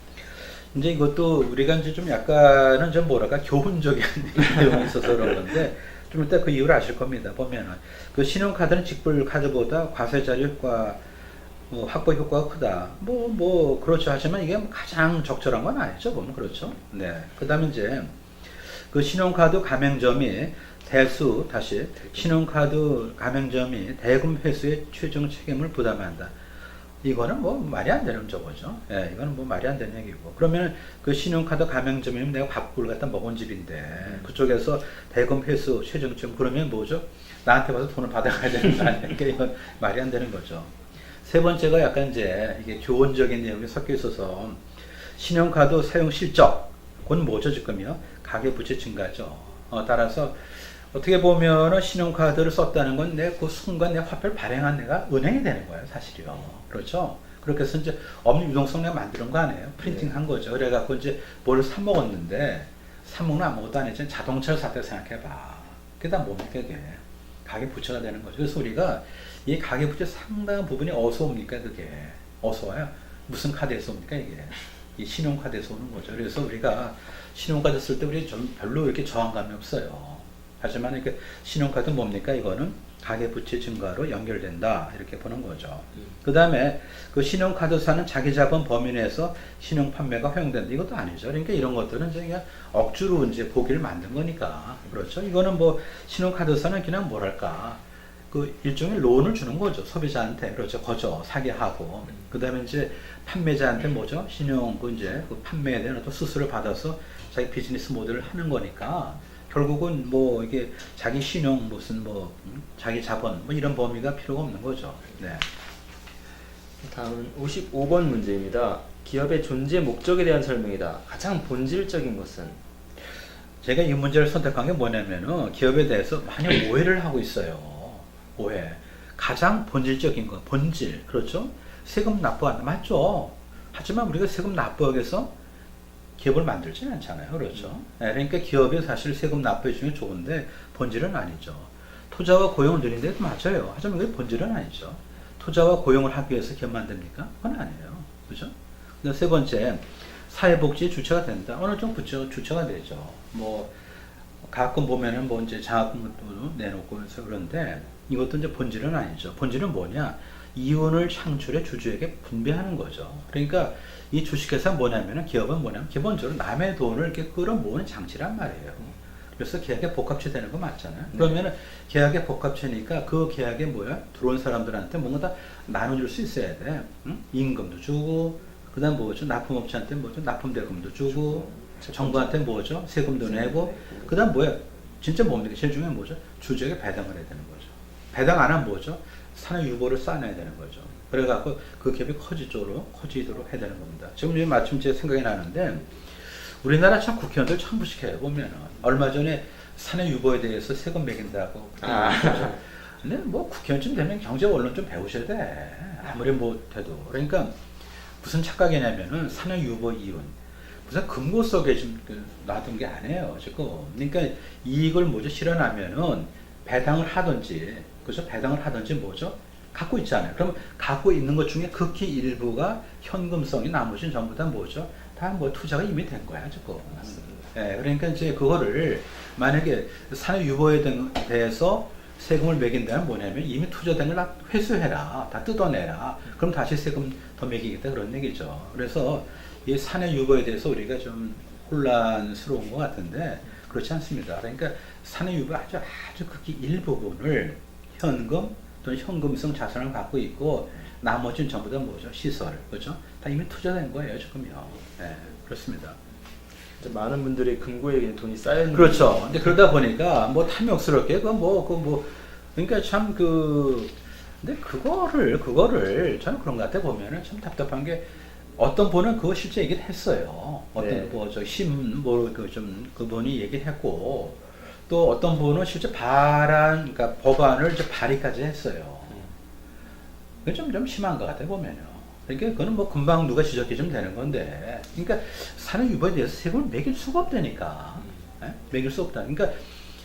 Speaker 2: 이제 이것도 우리가 이제 좀 약간은 좀 뭐랄까 교훈적인 내용이 있어서 그런 건데 좀 이따 그 이유를 아실 겁니다. 보면은 그 신용카드는 직불카드보다 과세자료 효과 확보 효과가 크다. 뭐 그렇죠. 하지만 이게 가장 적절한 건 아니죠. 보면 그렇죠. 네. 그다음에 이제 그 신용카드 가맹점이 신용카드 가맹점이 대금 회수의 최종 책임을 부담한다. 이거는 뭐 말이 안 되는 저거죠. 예, 이거는 뭐 말이 안 되는 얘기고. 그러면 그 신용카드 가맹점이면 내가 밥을 갖다 먹은 집인데 그쪽에서 대금 회수 최종 책임 그러면 뭐죠? 나한테 와서 돈을 받아가야 되는 거 아니야? 그러니까 이건 말이 안 되는 거죠. 세 번째가 약간 이제 이게 교훈적인 내용이 섞여 있어서 신용카드 사용 실적 그건 뭐죠 지금요? 가계부채 증가죠. 따라서 어떻게 보면은 신용카드를 썼다는 건 내 그 순간 내 화폐를 발행한 내가 은행이 되는 거예요, 사실이요. 그렇죠? 그렇게 해서 이제 없는 유동성 내가 만드는 거 아니에요? 프린팅 한 거죠. 그래갖고 이제 뭘 사먹었는데, 사먹는 아무것도 아니지. 자동차를 샀다 생각해봐. 그게 다 뭡니까, 그게? 가계부채가 되는 거죠. 그래서 우리가 이 가계부채 상당한 부분이 어디서 옵니까, 그게? 어디서 와요? 무슨 카드에서 옵니까, 이게? 이 신용카드에서 오는 거죠. 그래서 우리가 신용카드 쓸 때 우리 좀 별로 이렇게 저항감이 없어요. 하지만 이렇게 신용카드 뭡니까? 이거는 가계부채 증가로 연결된다. 이렇게 보는 거죠. 그 다음에 그 신용카드사는 자기 자본 범위 내에서 신용 판매가 허용된다. 이것도 아니죠. 그러니까 이런 것들은 이제 그냥 억지로 이제 보기를 만든 거니까. 그렇죠. 이거는 뭐 신용카드사는 그냥 뭐랄까. 그 일종의 론을 주는 거죠. 소비자한테. 그렇죠. 거저 사게 하고. 그 다음에 이제 판매자한테 뭐죠? 신용, 그 판매에 대한 어떤 수수료를 받아서 자기 비즈니스 모델을 하는 거니까. 결국은 뭐 이게 자기 신용 무슨 뭐 자기 자본 뭐 이런 범위가 필요가 없는 거죠. 네.
Speaker 1: 다음은 55번 문제입니다. 기업의 존재 목적에 대한 설명이다. 가장 본질적인 것은?
Speaker 2: 제가 이 문제를 선택한 게 뭐냐면은 기업에 대해서 많이 오해를 하고 있어요. 오해. 가장 본질적인 거, 본질. 그렇죠? 세금 납부한다. 맞죠? 하지만 우리가 세금 납부하기 위해서 기업을 만들지는 않잖아요. 그렇죠? 네, 그러니까 기업이 사실 세금 납부해 주면 좋은데 본질은 아니죠. 투자와 고용을 늘리는 데 맞아요. 하지만 그게 본질은 아니죠. 투자와 고용을 하기 위해서 기업 만듭니까? 그건 아니에요. 그죠? 세 번째, 사회복지 주체가 된다. 어느 정도 주체가 되죠. 뭐 가끔 보면은 뭐 이제 장학금도 내놓고 해서 그런데 이것도 이제 본질은 아니죠. 본질은 뭐냐? 이윤을 창출해 주주에게 분배하는 거죠. 그러니까 이 주식회사 뭐냐면은 기업은 뭐냐면 기본적으로 남의 돈을 이렇게 끌어모으는 장치란 말이에요. 그래서 계약에 복합체 되는 거 맞잖아요. 그러면은 계약에 복합체니까 그 계약에 뭐야? 들어온 사람들한테 뭔가 다 나눠줄 수 있어야 돼. 응? 임금도 주고, 그 다음 뭐죠? 납품업체한테 뭐죠? 납품대금도 주고, 정부한테 뭐죠? 세금도 내고, 그 다음 뭐야? 진짜 뭡니까? 제일 중요한 뭐죠? 주주에게 배당을 해야 되는 거죠. 배당 안 하면 뭐죠? 산의 유보를 쌓아내야 되는 거죠. 그래갖고 그 기업이 커지도록 해야 되는 겁니다. 지금 마침 제 생각이 나는데, 우리나라 참 국회의원들 참 무식해요. 보면은 얼마 전에 산의 유보에 대해서 세금 매긴다고. 근데 뭐 국회의원쯤 되면 경제 원론 좀 배우셔야 돼. 아무리 못해도. 그러니까 무슨 착각이냐면은 산의 유보 이윤 무슨 금고 속에 좀 놔둔 게 아니에요 지금. 그러니까 이익을 뭐죠 실현하면은 배당을 하든지 그죠 배당을 하든지 뭐죠 갖고 있잖아요. 그럼 갖고 있는 것 중에 극히 일부가 현금성이 나머지는 전부 다 뭐죠? 다 뭐 투자가 이미 된 거야 지금. 예, 그러니까 이제 그거를 만약에 산업 유보에 대해서 세금을 매긴다면 뭐냐면 이미 투자된 걸 다 회수해라, 다 뜯어내라. 그럼 다시 세금 더 매기겠다 그런 얘기죠. 그래서 이 산업 유보에 대해서 우리가 좀 혼란스러운 것 같은데 그렇지 않습니다. 그러니까 산업 유보 아주 극히 일부분을 현금 또는 현금성 자산을 갖고 있고 나머지는 전부 다 뭐죠? 시설, 그죠? 다 이미 투자된 거예요, 지금요. 네, 그렇습니다.
Speaker 1: 많은 분들이 금고에 돈이 쌓여 있는
Speaker 2: 그렇죠. 근데 그러다 보니까 뭐 탐욕스럽게 그러니까 참 근데 그거를 저는 그런 것 같아 보면은 참 답답한 게 어떤 분은 그거 실제 얘기를 했어요. 어떤 그분이 얘기를 했고 또 어떤 분은 실제 그러니까 법안을 이제 발의까지 했어요. 그게 좀 심한 것 같아 보면요. 그러니까 그거는 뭐 금방 누가 지적해주면 되는 건데, 그러니까 산업 유보에 대해서 세금을 매길 수가 없다니까. 매길 수 없다. 그러니까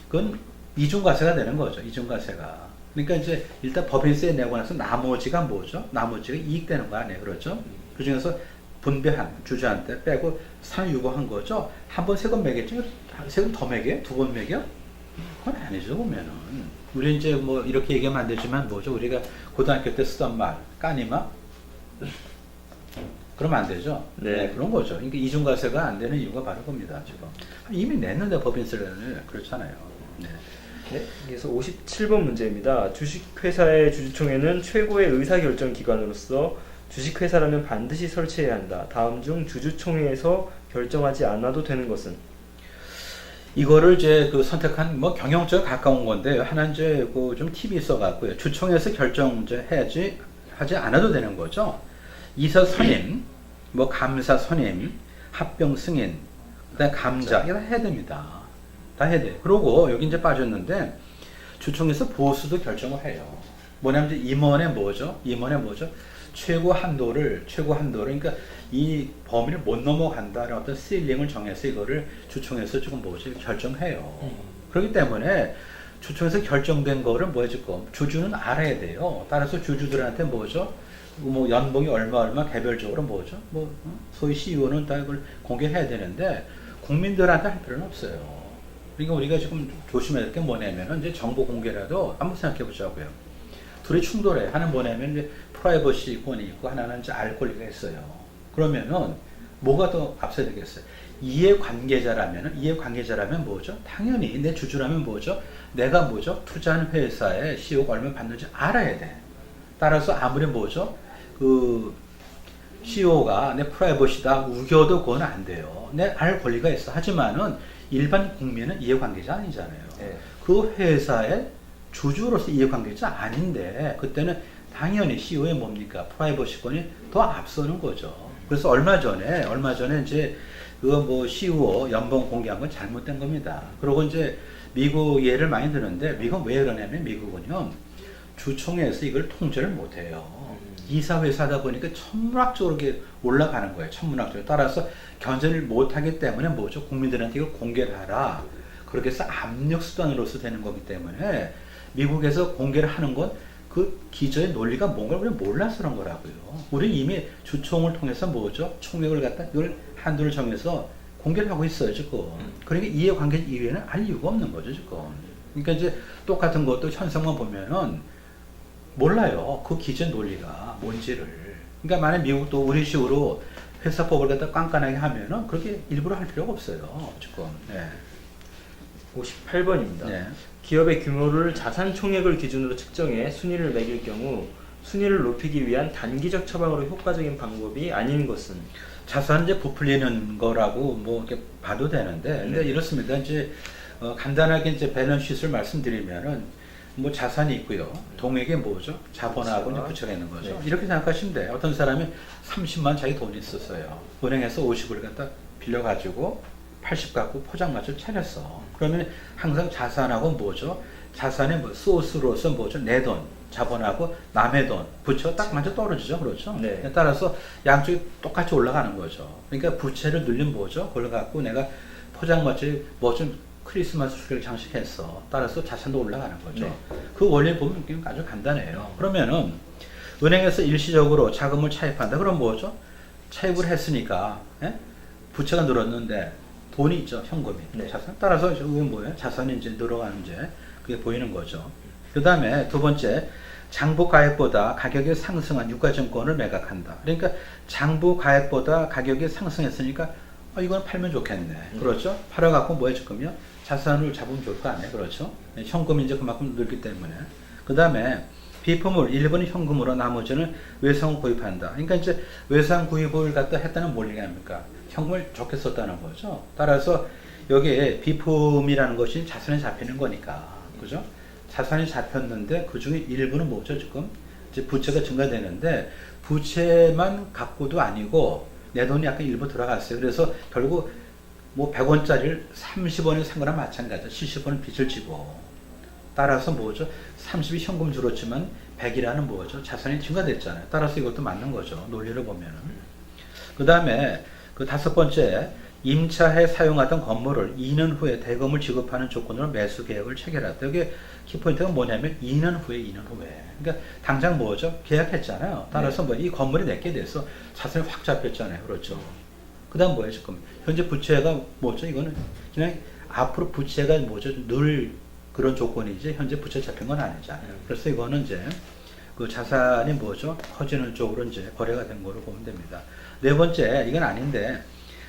Speaker 2: 그건 이중과세가 되는 거죠. 이중과세가. 그러니까 이제 일단 법인세 내고 나서 나머지가 뭐죠? 나머지가 이익되는 거 아니에요, 그렇죠? 그 중에서 분배한 주주한테 빼고 산업 유보한 거죠. 한 번 세금 매겠죠? 세금 더 매겨? 두 번 매겨? 그건 아니죠 보면은. 우리 이제 뭐 이렇게 얘기하면 안 되지만 뭐죠? 우리가 고등학교 때 쓰던 말 까니마? 그러면 안 되죠. 네, 그런 거죠. 그러니까 이중과세가 안 되는 이유가 바로 겁니다. 지금 이미 냈는데 법인세를 그렇잖아요. 네.
Speaker 1: 네, 그래서 57번 문제입니다. 주식회사의 주주총회는 최고의 의사결정 기관으로서 주식회사라면 반드시 설치해야 한다. 다음 중 주주총회에서 결정하지 않아도 되는 것은?
Speaker 2: 이거를 이제 선택한 뭐 경영적에 가까운 건데 하나 이제 좀 팁이 있어갖고요. 주총에서 결정 이제 하지 않아도 되는 거죠. 이사 선임, 뭐 감사 선임, 합병 승인, 그다음 감자 이거 다 해야 됩니다. 다 해야 돼. 그리고 여기 이제 빠졌는데 주총에서 보수도 결정을 해요. 뭐냐면 이제 임원의 뭐죠? 최고 한도를 그러니까 이 범위를 못 넘어간다는 어떤 시링을 정해서 이거를 주총에서 지금 결정해요. 그렇기 때문에 주총에서 결정된 거를 지금 주주는 알아야 돼요. 따라서 주주들한테 뭐 연봉이 얼마 개별적으로 소위 CEO는 다 이걸 공개해야 되는데 국민들한테 할 필요는 없어요. 그러니까 우리가 지금 조심해야 될 게 뭐냐면은 이제 정보 공개라도 한번 생각해 보자고요. 둘이 충돌해. 하나는 뭐냐면 이제 프라이버시권이 있고 하나는 이제 알 권리가 있어요. 그러면은 뭐가 더 앞서야 되겠어요? 이해관계자라면 뭐죠? 당연히 내 주주라면 내가 투자한 회사에 CEO가 얼마 받는지 알아야 돼. 따라서 아무리 CEO가 내 프라이버시다 우겨도 그건 안 돼요. 내 알 권리가 있어. 하지만은 일반 국민은 이해관계자 아니잖아요.
Speaker 1: 네.
Speaker 2: 그 회사의 주주로서 이해관계자 아닌데 그때는 당연히 CEO의 프라이버시권이 더 앞서는 거죠. 그래서 얼마 전에 이제 CEO 연봉 공개한 건 잘못된 겁니다. 그리고 이제 미국 예를 많이 드는데 미국은 왜 그러냐면 미국은요 주총회에서 이걸 통제를 못 해요. 이사회사다 보니까 천문학적으로 올라가는 거예요. 천문학적으로. 따라서 견제를 못 하기 때문에 국민들한테 이걸 공개를 하라. 그렇게 해서 압력 수단으로서 되는 거기 때문에 미국에서 공개를 하는 건 그 기저의 논리가 뭔가 우리가 몰라서 그런 거라고요. 우리는 이미 주총을 통해서 뭐죠? 총액을 갖다 이걸 한도를 정해서 공개를 하고 있어요, 지금. 그러니까 이해관계 이외에는 알 이유가 없는 거죠, 지금. 그러니까 이제 똑같은 것도 현상만 보면은 몰라요. 그 기저 논리가 뭔지를. 그러니까 만약 미국도 우리 식으로 회사법을 갖다 깐깐하게 하면은 그렇게 일부러 할 필요가 없어요, 지금. 네.
Speaker 1: 58번입니다.
Speaker 2: 네.
Speaker 1: 기업의 규모를 자산 총액을 기준으로 측정해 순위를 매길 경우 순위를 높이기 위한 단기적 처방으로 효과적인 방법이 아닌 것은?
Speaker 2: 자산 이제 부풀리는 거라고 뭐 이렇게 봐도 되는데, 근데
Speaker 1: 네.
Speaker 2: 이렇습니다. 이제 간단하게 이제 밸런스시트를 말씀드리면은 뭐 자산이 있고요. 동액이 뭐죠? 자본하고 이제 부채가 있는 거죠.
Speaker 1: 네.
Speaker 2: 이렇게 생각하시면 돼요. 어떤 사람이 30만 자기 돈이 있었어요. 은행에서 50을 갖다 빌려가지고 80 갖고 포장마차를 차렸어. 그러면 항상 자산하고 뭐죠? 자산의 뭐 소스로서 뭐죠? 내 돈, 자본하고 남의 돈, 부채가 딱 맞아 떨어지죠. 그렇죠?
Speaker 1: 네.
Speaker 2: 따라서 양쪽이 똑같이 올라가는 거죠. 그러니까 부채를 늘리면 뭐죠? 그걸 갖고 내가 포장마차에 뭐 좀 크리스마스 트리를 장식했어. 따라서 자산도 올라가는 거죠.
Speaker 1: 네.
Speaker 2: 그 원리 보면 아주 간단해요. 그러면은 은행에서 일시적으로 자금을 차입한다. 그럼 뭐죠? 차입을 했으니까 부채가 늘었는데 돈이 있죠, 현금이.
Speaker 1: 네.
Speaker 2: 자산. 따라서 이게 뭐예요? 자산이 이제 늘어가는 이제 그게 보이는 거죠. 그 다음에 두 번째, 장부 가액보다 가격이 상승한 유가증권을 매각한다. 그러니까 장부 가액보다 가격이 상승했으니까 이건 팔면 좋겠네. 그렇죠? 팔아갖고 뭐 해줄 거면 자산을 잡으면 좋을 거 아니에요. 그렇죠? 현금이 이제 그만큼 늘기 때문에. 그 다음에 비품을 일부는 현금으로 나머지는 외상 구입한다. 그러니까 이제 외상 구입을 갖다 했다는 뭘 얘기합니까? 현금을 좋게 썼다는 거죠. 따라서 여기에 비품이라는 것이 자산에 잡히는 거니까. 그죠? 자산이 잡혔는데 그 중에 일부는 뭐죠, 지금? 이제 부채가 증가되는데 부채만 갖고도 아니고 내 돈이 약간 일부 들어갔어요. 그래서 결국 뭐 100원짜리를 30원에 산 거랑 마찬가지죠. 70원은 빚을 지고. 따라서 뭐죠? 30이 현금 줄었지만 100이라는 뭐죠? 자산이 증가됐잖아요. 따라서 이것도 맞는 거죠. 논리를 보면은. 그 다음에 그 다섯 번째, 임차해 사용하던 건물을 2년 후에 대금을 지급하는 조건으로 매수 계약을 체결했다. 여기 키포인트가 뭐냐면 2년 후에. 그러니까 당장 뭐죠? 계약했잖아요. 따라서 뭐 이 건물이 내게 돼서 자산이 확 잡혔잖아요. 그렇죠. 그 다음 뭐예요, 지금? 현재 부채가 뭐죠? 이거는 그냥 앞으로 부채가 뭐죠? 늘 그런 조건이지 현재 부채 잡힌 건 아니잖아요. 그래서 이거는 이제 그 자산이 뭐죠? 커지는 쪽으로 이제 거래가 된 거로 보면 됩니다. 네 번째, 이건 아닌데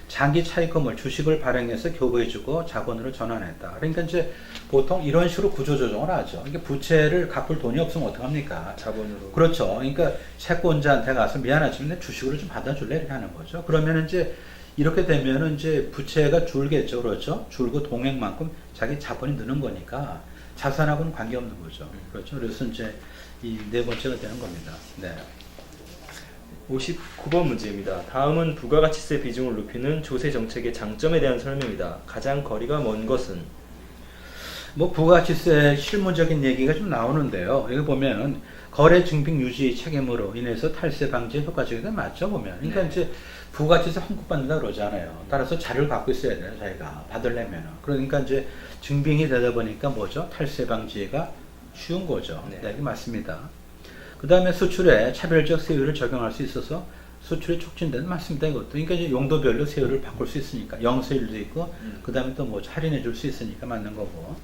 Speaker 2: 장기 차입금을 주식을 발행해서 교부해주고 자본으로 전환했다. 그러니까 이제 보통 이런 식으로 구조조정을 하죠. 그러니까 부채를 갚을 돈이 없으면 어떡합니까?
Speaker 1: 자본으로.
Speaker 2: 그렇죠. 그러니까 채권자한테 가서 미안하지만 주식으로 좀 받아줄래? 이렇게 하는 거죠. 그러면 이제 이렇게 되면은 이제 부채가 줄겠죠. 그렇죠. 줄고 동액만큼 자기 자본이 느는 거니까 자산하고는 관계없는 거죠. 그렇죠. 그래서 이제 이 네 번째가 되는 겁니다. 네.
Speaker 1: 59번 문제입니다. 다음은 부가가치세 비중을 높이는 조세 정책의 장점에 대한 설명이다. 가장 거리가 먼 것은?
Speaker 2: 뭐 부가가치세 실무적인 얘기가 좀 나오는데요. 여기 보면 거래 증빙 유지 책임으로 인해서 탈세 방지에 효과적이다. 맞죠, 보면. 그러니까
Speaker 1: 네.
Speaker 2: 이제 부가가치세 환급받는다 그러잖아요. 따라서 자료를 갖고 있어야 돼요, 자기가 받으려면. 그러니까 이제 증빙이 되다 보니까 뭐죠? 탈세 방지가 쉬운 거죠.
Speaker 1: 네.
Speaker 2: 네, 이게 맞습니다. 그 다음에 수출에 차별적 세율을 적용할 수 있어서 수출이 촉진되는 맞습니다. 이것도. 그러니까 이제 용도별로 세율을 바꿀 수 있으니까 영세율도 있고 그 다음에 또 뭐 할인해 줄 수 있으니까 맞는 거고.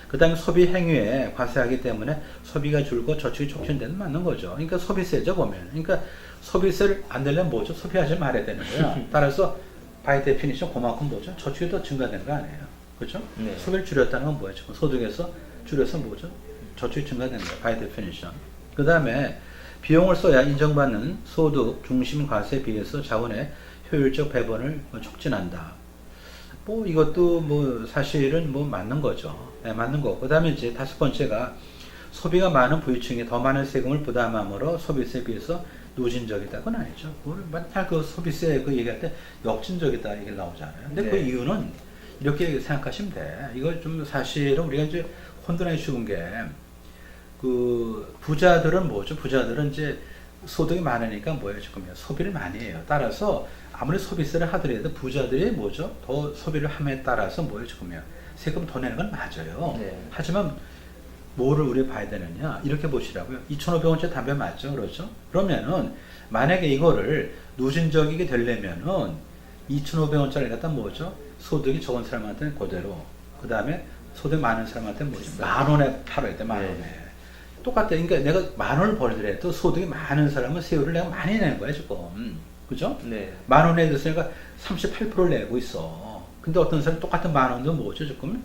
Speaker 2: 그 다음에 소비 행위에 과세하기 때문에 소비가 줄고 저축이 촉진되는 맞는 거죠. 그러니까 소비세죠, 보면. 그러니까 소비세를 안 내려면 뭐죠? 소비하지 말아야 되는 거야. 따라서 바이 데피니션 그만큼 뭐죠? 저축이 더 증가된 거 아니에요. 그렇죠?
Speaker 1: 네.
Speaker 2: 소비를 줄였다는 건 뭐예요? 지금 소득에서 줄여서 뭐죠? 저축이 증가된 거예요. 바이 데피니션. 그 다음에 비용을 써야 인정받는 소득 중심 과세에 비해서 자원의 효율적 배분을 촉진한다. 뭐 이것도 뭐 사실은 뭐 맞는 거죠. 네, 맞는 거고. 그 다음에 이제 다섯 번째가 소비가 많은 부유층에 더 많은 세금을 부담함으로 소비세에 비해서 누진적이다. 그건 아니죠. 맨날 그 소비세 그 얘기할 때 역진적이다 얘기 나오잖아요. 근데
Speaker 1: 네.
Speaker 2: 그 이유는 이렇게 생각하시면 돼. 이거 좀 사실은 우리가 이제 혼돈하기 쉬운 게 그 부자들은 뭐죠? 부자들은 이제 소득이 많으니까 뭐예요? 지금 소비를 많이 해요. 따라서 아무리 소비세를 하더라도 부자들이 뭐죠? 더 소비를 함에 따라서 뭐예요? 지금 세금 더 내는 건 맞아요.
Speaker 1: 네.
Speaker 2: 하지만 뭐를 우리 봐야 되느냐 이렇게 보시라고요. 2,500원짜리 담배 맞죠, 그렇죠? 그러면은 만약에 이거를 누진적이게 되려면은 2,500원짜리 갖다 뭐죠? 소득이 적은 사람한테는 그대로, 그 다음에 소득 많은 사람한테는 뭐죠? 만 원에 팔아야 돼, 만 원에.
Speaker 1: 네.
Speaker 2: 똑같아. 그러니까 내가 만 원을 벌더라도 소득이 많은 사람은 세율을 내가 많이 내는 거야 지금. 그죠?
Speaker 1: 네.
Speaker 2: 만 원에 됐으니까 38%를 내고 있어. 근데 어떤 사람이 똑같은 만 원도 뭐죠 지금?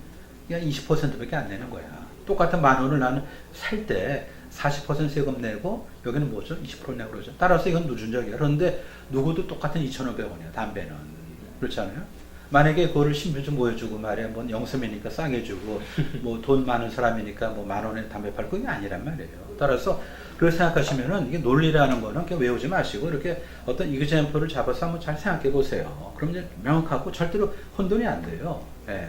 Speaker 2: 그냥 20%밖에 안 내는 거야. 똑같은 만 원을 나는 살 때 40% 세금 내고 여기는 뭐죠? 20% 내고 그러죠. 따라서 이건 누준적이야. 그런데 누구도 똑같은 2,500원이야 담배는. 그렇지 않아요? 만약에 그거를 신분 좀 보여주고 말이야, 뭐 영세미니까 싸게 주고, 뭐 돈 많은 사람이니까 뭐 만 원에 담배 팔고 그게 아니란 말이에요. 따라서 그렇게 생각하시면은 이게 논리라는 거는 그냥 외우지 마시고 이렇게 어떤 이그젠플을 잡아서 한번 잘 생각해 보세요. 그럼 이제 명확하고 절대로 혼돈이 안 돼요. 예.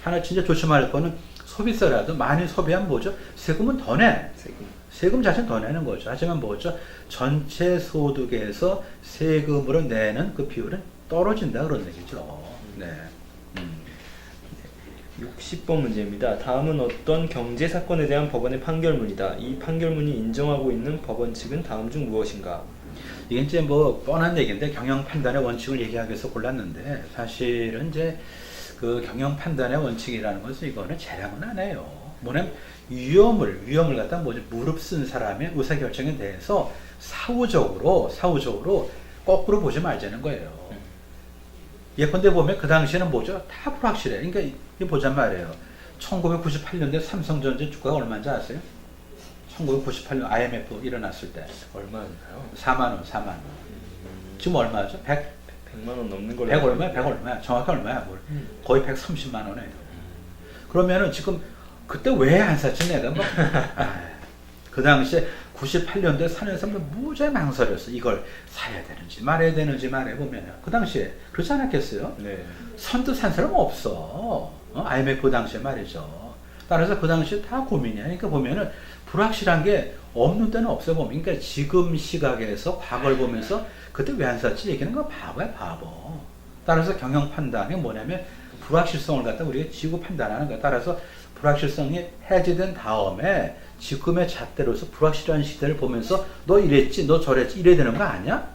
Speaker 2: 하나 진짜 조심할 거는 소비세라도 많이 소비하면 뭐죠? 세금은 더 내. 세금 자체는 더 내는 거죠. 하지만 뭐죠? 전체 소득에서 세금으로 내는 그 비율은 떨어진다 그런 얘기죠. 네.
Speaker 1: 60번 문제입니다. 다음은 어떤 경제 사건에 대한 법원의 판결문이다. 이 판결문이 인정하고 있는 법원 측은 다음 중 무엇인가?
Speaker 2: 이게 이제 뭐 뻔한 얘기인데 경영 판단의 원칙을 얘기하기 위해서 골랐는데 사실은 이제 그 경영 판단의 원칙이라는 것은 이거는 재량은 안 해요. 뭐냐면 위험을 갖다 뭐지 무릅쓴 사람의 의사결정에 대해서 사후적으로 거꾸로 보지 말자는 거예요. 예컨대 보면 그 당시에는 뭐죠? 다 불확실해. 그러니까 이거 보잔 말이에요. 1998년대 삼성전자 주가가 얼마인지 아세요? 1998년 IMF 일어났을 때
Speaker 1: 얼마인가요?
Speaker 2: 4만 원. 지금 얼마죠?
Speaker 1: 100만 원 넘는 걸로.
Speaker 2: 100 얼마야? 100 얼마야? 정확히 얼마야? 거의 130만 원이에요. 그러면은 지금 그때 왜 안 샀지 내가 뭐. 그 당시에 98년도에 사는 사람들 무지하게 망설였어. 이걸 사야 되는지 말아야 되는지 말해보면 그 당시에 그렇지 않았겠어요?
Speaker 1: 네.
Speaker 2: 선뜻 산 사람 없어. IMF 당시에 말이죠. 따라서 그 당시에 다 고민이야. 그러니까 보면은 불확실한 게 없는 때는 없어 보면. 그러니까 지금 시각에서 과거를 보면서 그때 왜 안 샀지 얘기하는 건 바보야, 바보. 따라서 경영 판단이 뭐냐면 불확실성을 갖다 우리가 지고 판단하는 거야. 따라서 불확실성이 해제된 다음에 지금의 잣대로서 불확실한 시대를 보면서 너 이랬지, 너 저랬지 이래야 되는 거 아니야?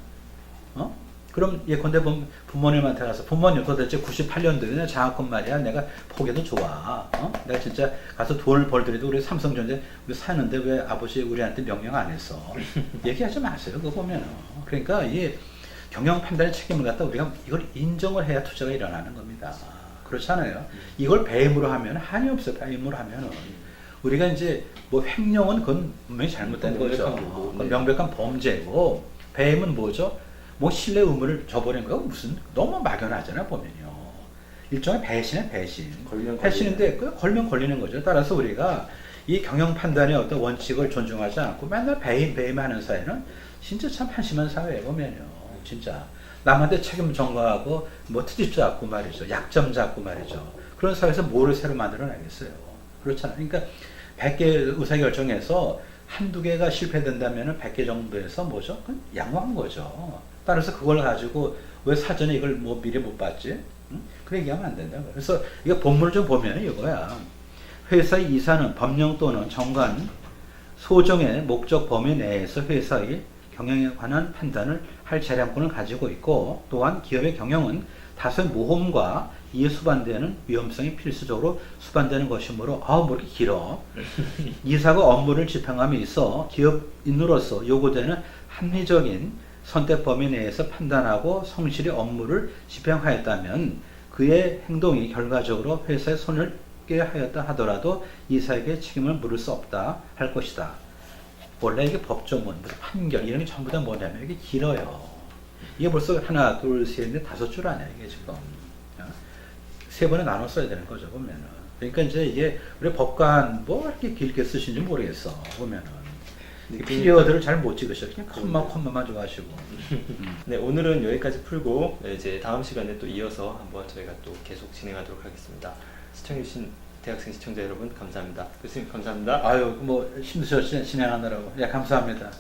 Speaker 2: 그럼 예컨대 부모님한테 가서 부모님 도대체 98년도에 장학금 말이야 내가 포기해도 좋아. 내가 진짜 가서 돈을 벌더라도 우리 삼성전자 우리 사는데 왜 아버지 우리한테 명령 안 했어? 얘기하지 마세요. 그거 보면은. 그러니까 이 경영 판단의 책임을 갖다 우리가 이걸 인정을 해야 투자가 일어나는 겁니다. 그렇잖아요. 이걸 배임으로 하면 한이 없어요. 배임으로 하면은. 우리가 이제 뭐 횡령은 그건 분명히 잘못된 거죠. 그건 명백한 범죄고 배임은 뭐죠? 뭐 신뢰 의무를 저버리는 거 무슨 너무 막연하잖아 보면요. 일종의 배신에 배신. 배신인데 그 걸면 걸리는 거죠. 따라서 우리가 이 경영 판단의 어떤 원칙을 존중하지 않고 맨날 배임하는 사회는 진짜 참 한심한 사회에 보면요. 진짜 남한테 책임 전가하고 뭐 트집 잡고 말이죠. 약점 잡고 말이죠. 그런 사회에서 뭐를 새로 만들어내겠어요. 그렇잖아요. 그러니까 100개 의사결정에서 한두 개가 실패된다면 100개 정도에서 뭐죠? 그건 양호한 거죠. 따라서 그걸 가지고 왜 사전에 이걸 뭐 미리 못 봤지? 그렇게 얘기하면 안 된다. 그래서 이거 본문을 좀 보면 이거야. 회사의 이사는 법령 또는 정관 소정의 목적 범위 내에서 회사의 경영에 관한 판단을 할 재량권을 가지고 있고 또한 기업의 경영은 다수의 모험과 이에 수반되는 위험성이 필수적으로 수반되는 것이므로 뭐 이렇게 길어. 이사가 업무를 집행함에 있어 기업인으로서 요구되는 합리적인 선택 범위 내에서 판단하고 성실히 업무를 집행하였다면 그의 행동이 결과적으로 회사에 손을 깨 하였다 하더라도 이사에게 책임을 물을 수 없다 할 것이다. 원래 이게 법조문, 무슨 판결 이런 게 전부 다 뭐냐면 이게 길어요. 이게 벌써 하나, 둘, 셋, 넷, 5줄 아니야 이게 지금. 세 번에 나눠 써야 되는 거죠 보면은. 그러니까 이제 이게 우리 법관 뭐 이렇게 길게 쓰신지 모르겠어 보면은. 피리어드를 잘 못 찍으셔. 그냥 컴마만 좋아하시고.
Speaker 1: 네, 오늘은 여기까지 풀고 이제 다음 시간에 또 이어서 한번 저희가 또 계속 진행하도록 하겠습니다. 시청해주신 대학생 시청자 여러분 감사합니다. 교수님 감사합니다.
Speaker 2: 아유 뭐 힘드셨지 진행하느라고. 예 감사합니다.